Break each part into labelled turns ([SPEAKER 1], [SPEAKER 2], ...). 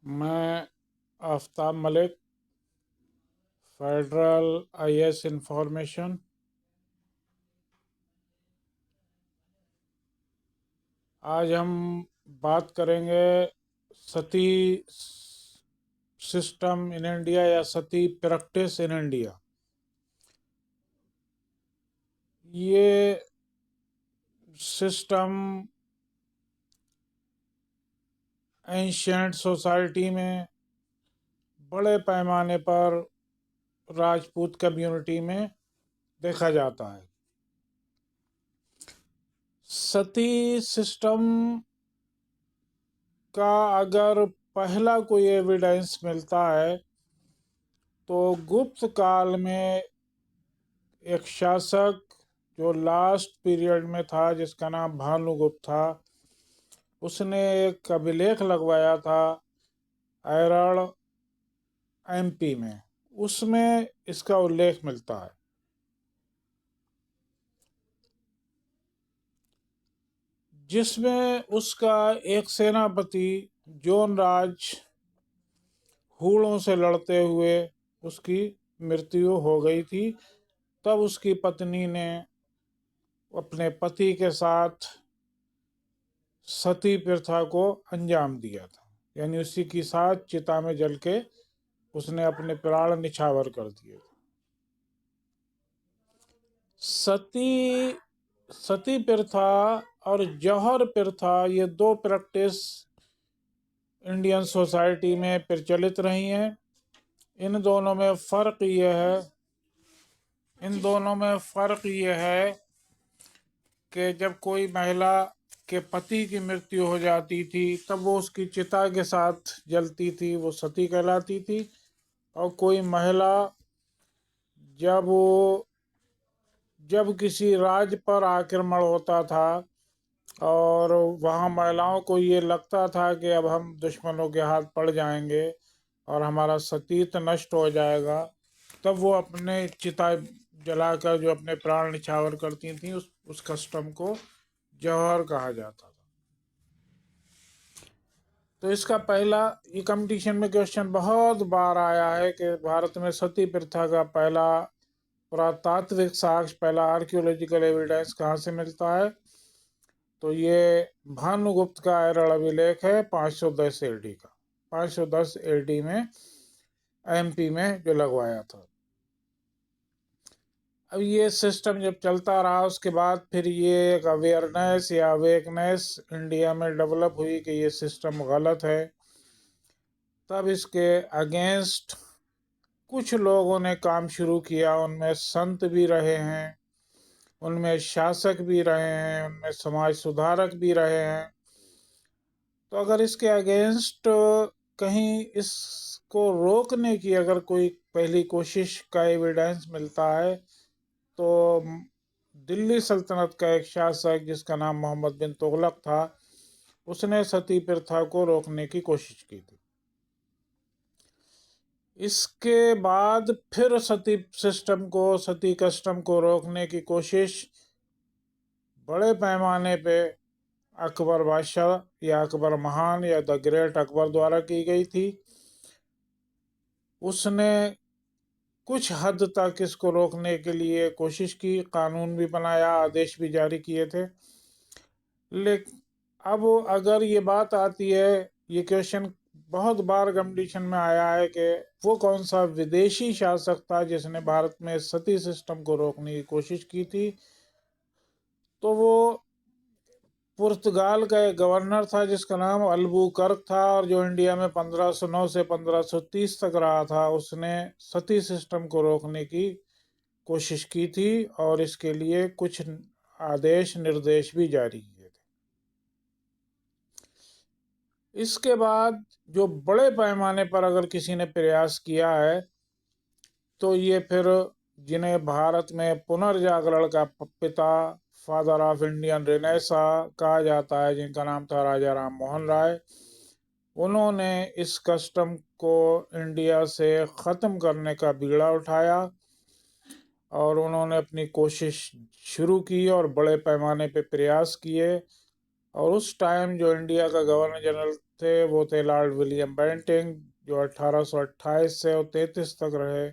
[SPEAKER 1] मैं Aftab Malik, federal IAS information. आज हम बात करेंगे सती सिस्टम इन इंडिया या सती प्रैक्टिस इन इंडिया। ये सिस्टम एंशियंट सोसाइटी में बड़े पैमाने पर राजपूत कम्युनिटी में देखा जाता है। सती सिस्टम का अगर पहला कोई एविडेंस मिलता है तो गुप्त काल में एक शासक जो लास्ट पीरियड में था, जिसका नाम भानुगुप्त था, उसने एक अभिलेख लगवाया था ऐरड़ एमपी में। उसमें इसका उल्लेख मिलता है, जिसमें उसका एक सेनापति जोनराज हूणों से लड़ते हुए उसकी मृत्यु हो गई थी। तब उसकी पत्नी ने अपने पति के साथ सती प्रथा को अंजाम दिया था, यानी उसी के साथ चिता में जल के उसने अपने प्राण निछावर कर दिए थे। सती प्रथा और जौहर प्रथा, ये दो प्रैक्टिस इंडियन सोसाइटी में प्रचलित रही हैं। इन दोनों में फर्क ये है कि जब कोई महिला के पति की मृत्यु हो जाती थी तब वो उसकी चिता के साथ जलती थी, वो सती कहलाती थी। और कोई महिला जब किसी राज्य पर आक्रमण होता था और वहाँ महिलाओं को ये लगता था कि अब हम दुश्मनों के हाथ पड़ जाएंगे और हमारा सतीत्व नष्ट हो जाएगा, तब वो अपने चिता जलाकर जो अपने प्राण निछावर करती थी, उस कस्टम को जौहर कहा जाता था। तो इसका पहला, ये कंपटीशन में क्वेश्चन बहुत बार आया है कि भारत में सती प्रथा का पहला पुरातात्विक साक्ष्य, पहला आर्कियोलॉजिकल एविडेंस कहाँ से मिलता है। तो ये भानुगुप्त का ऐरड़ अभिलेख है 510 एडी का। 510 एडी में एमपी में जो लगवाया था। अब ये सिस्टम जब चलता रहा, उसके बाद फिर ये एक अवेयरनेस या अवेकनेस इंडिया में डेवलप हुई कि ये सिस्टम गलत है। तब इसके अगेंस्ट कुछ लोगों ने काम शुरू किया। उनमें संत भी रहे हैं, उनमें शासक भी रहे हैं, उनमें समाज सुधारक भी रहे हैं। तो अगर इसके अगेंस्ट कहीं इसको रोकने की अगर कोई पहली कोशिश का एविडेंस मिलता है तो दिल्ली सल्तनत का एक शासक जिसका नाम मोहम्मद बिन तुगलक था, उसने सती प्रथा को रोकने की कोशिश की थी। इसके बाद फिर सती कस्टम को रोकने की कोशिश बड़े पैमाने पे अकबर बादशाह या अकबर महान या द ग्रेट अकबर द्वारा की गई थी। उसने कुछ हद तक इसको रोकने के लिए कोशिश की, कानून भी बनाया, आदेश भी जारी किए थे। लेकिन अब अगर ये बात आती है, ये क्वेश्चन बहुत बार कंपटीशन में आया है कि वो कौन सा विदेशी शासक था जिसने भारत में सती सिस्टम को रोकने की कोशिश की थी। तो वो पुर्तगाल का एक गवर्नर था जिसका नाम अल्बुकर्क था, और जो इंडिया में 1509 से 1530 तक रहा था। उसने सती सिस्टम को रोकने की कोशिश की थी और इसके लिए कुछ आदेश निर्देश भी जारी किए थे। इसके बाद जो बड़े पैमाने पर अगर किसी ने प्रयास किया है तो ये फिर जिन्हें भारत में पुनर्जागरण का पिता, फादर ऑफ इंडियन रेनेसा कहा जाता है, जिनका नाम था राजा राम मोहन राय, उन्होंने इस कस्टम को इंडिया से ख़त्म करने का बीड़ा उठाया और उन्होंने अपनी कोशिश शुरू की और बड़े पैमाने पे प्रयास किए। और उस टाइम जो इंडिया का गवर्नर जनरल थे वो थे लॉर्ड विलियम बेंटिंग, जो 1828 से 33 तक रहे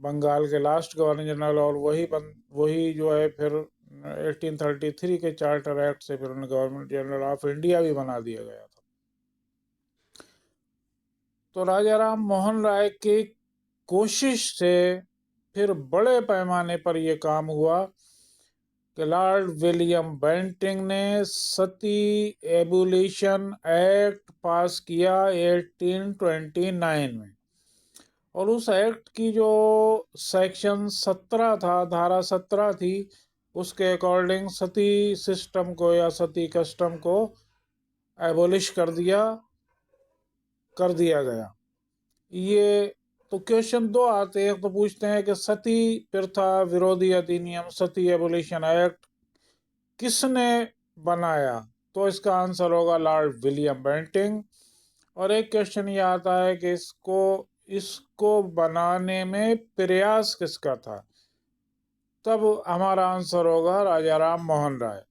[SPEAKER 1] बंगाल के लास्ट गवर्नर जनरल। और वही जो है फिर 1833 के चार्टर एक्ट से फिर उन्हें गवर्नर जनरल ऑफ इंडिया भी बना दिया गया था। तो राजा राम मोहन राय की कोशिश से फिर बड़े पैमाने पर यह काम हुआ कि लॉर्ड विलियम बेंटिंग ने सती एबुलिशन एक्ट पास किया 1829 में। और उस एक्ट की जो सेक्शन 17 था, धारा 17 थी, उसके अकॉर्डिंग सती सिस्टम को या सती कस्टम को एबोलिश कर दिया गया। ये तो क्वेश्चन दो आते हैं। तो पूछते हैं कि सती प्रथा विरोधी अधिनियम सती एबोलिशन एक्ट किसने बनाया? तो इसका आंसर होगा लॉर्ड विलियम बेंटिंग। और एक क्वेश्चन ये आता है कि इसको बनाने में प्रयास किसका था? तब हमारा आंसर होगा राजा राम मोहन राय।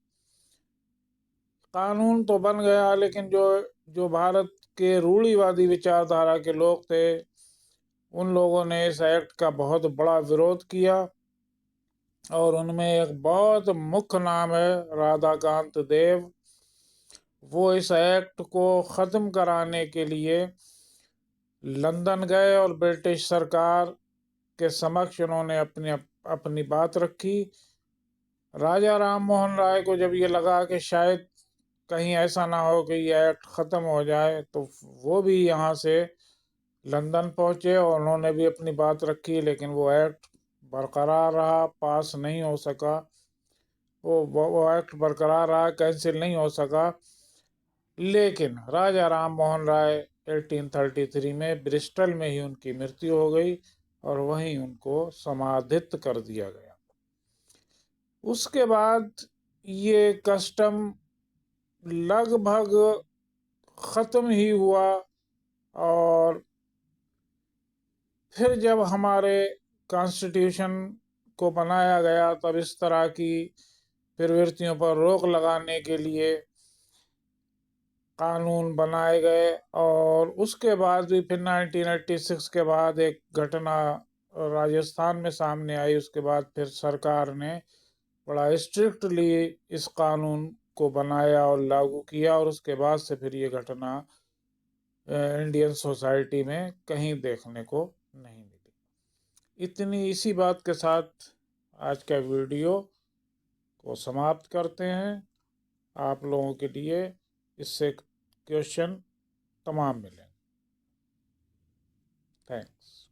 [SPEAKER 1] कानून तो बन गया, लेकिन जो भारत के रूढ़िवादी विचारधारा के लोग थे, उन लोगों ने इस एक्ट का बहुत बड़ा विरोध किया। और उनमें एक बहुत मुख्य नाम है राधाकांत देव। वो इस एक्ट को ख़त्म कराने के लिए लंदन गए और ब्रिटिश सरकार के समक्ष उन्होंने अपनी बात रखी। राजा राम मोहन राय को जब ये लगा कि शायद कहीं ऐसा ना हो कि ये एक्ट ख़त्म हो जाए, तो वो भी यहाँ से लंदन पहुँचे और उन्होंने भी अपनी बात रखी, लेकिन वो एक्ट बरकरार रहा, पास नहीं हो सका। वो एक्ट बरकरार रहा, कैंसिल नहीं हो सका। लेकिन राजा राम मोहन राय 1833 में ब्रिस्टल में ही उनकी मृत्यु हो गई और वहीं उनको समाधित कर दिया गया। उसके बाद ये कस्टम लगभग ख़त्म ही हुआ। और फिर जब हमारे कॉन्स्टिट्यूशन को बनाया गया, तब इस तरह की प्रवृत्तियों पर रोक लगाने के लिए कानून बनाए गए। और उसके बाद भी फिर 1986 के बाद एक घटना राजस्थान में सामने आई। उसके बाद फिर सरकार ने बड़ा स्ट्रिक्टली इस कानून को बनाया और लागू किया, और उसके बाद से फिर ये घटना इंडियन सोसाइटी में कहीं देखने को नहीं मिली। इसी बात के साथ आज का वीडियो को समाप्त करते हैं। आप लोगों के लिए इससे क्वेश्चन तमाम मिलेंगे। थैंक्स।